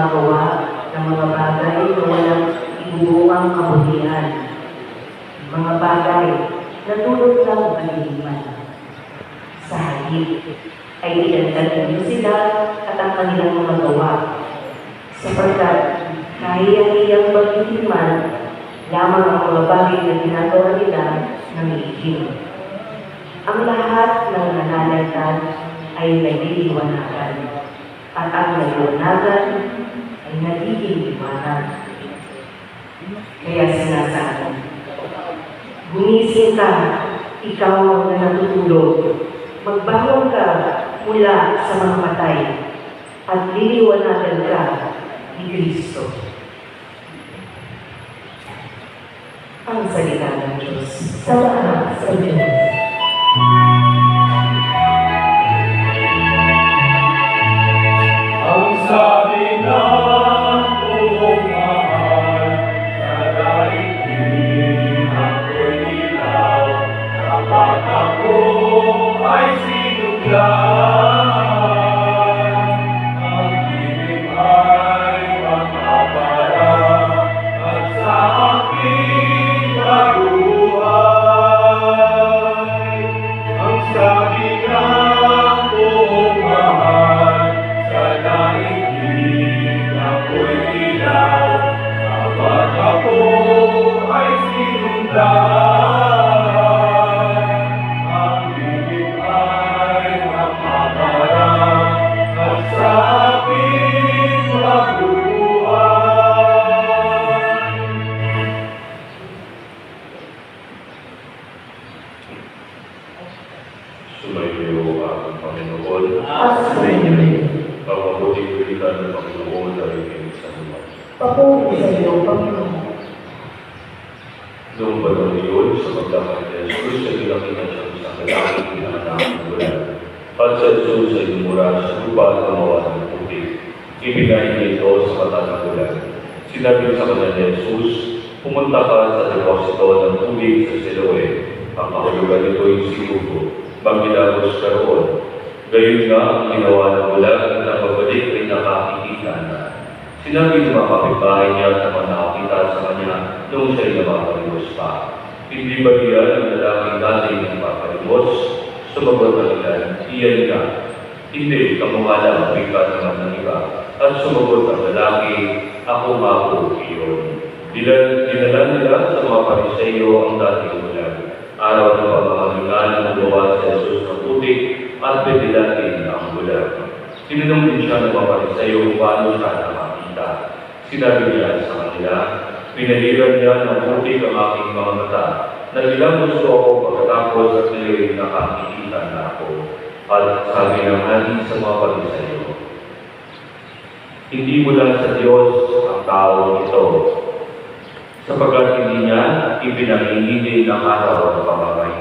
gumagawa ng mga bagay na walang ibubuang kabutihan. Mga bagay na tulad ng kaliliman. Sa halip ay ilantanin sila at ang kanilang mga gawa, sapagkat kahiyang-hiyang pagtitiman lamang ang mga bagay na ginagawa nila ng iikim. Ang lahat ng nananaltan ay nagdiliwanagan, at ang naliwanagan ay nagiging liwanag. Kaya sinasabi, gumising ka, ikaw na natutulog, magbangon ka mula sa mga patay, at liliwanagan ka ni Kristo. Ang salita ng Diyos. Salamat sa Diyos. Ang sabi ng buong mahal, sa daigdig ako'y ilaw, kapag ako ay sinuglan. Ang dilim ay magpapara, at sa aking mabuhay. Ang sabi ng buong mahal, sa daigdig ako'y ilaw, kapag ako ay sinundan. Ang dilim ay magpaparang, at sa aking mabuhay. Sumayo ang Panginoon. At sa inyo rin. Mapabuting pilitan ng Panginoon na rin sa lupa. Papuri sa iyo, Panginoon. Noong panahon iyon, sa pagdakan ni Jesus, ay pinakita siya sa kailangang pinakanak ng bulan. At sa Jesus ay lumura sa lupa at gumawa ng tubig. Ibigay niya ito sa mata ng bulan. Sinabi sa kanya ni Jesus, pumunta ka sa deposito ng tubig sa Siloe. Ang kahulugan nito ay sinugo. Magilagos ka roon. Gayon nga ang ginawa ng bulan at nagbabalik ay nakakikita na. Sinabi ng mga kapitbahay niya at naman nakakita sa kanya noong siya'y napapalimos pa. Hindi ba iyan ang lalaking dati ng papalimos? Sumagot ang ilan, iyan nga. Hindi, kamukha lang, bigla naman ng iba. At sumagot ang lalaki, ako nga po iyon. Dinala nila sa mga Pariseyo ang dating bulan. Araw ng pamamahalingan ng gawa sa Jesus ng tubig at binilatin ang bulan. Tinanong din siya ng mga Pariseyo kung paano siya nakakita. Sinabi niya sa kanila, pinaliran niya ng tubig ang aking mga mata. Nagilang gusto ako pagkatapos at ngayon nakakikita na ako. At sabi ng hari sa mga Pariseyo, hindi mula sa Diyos ang tao ito, sapagkat hindi niya ipinangingili ng araw ng pamamahay.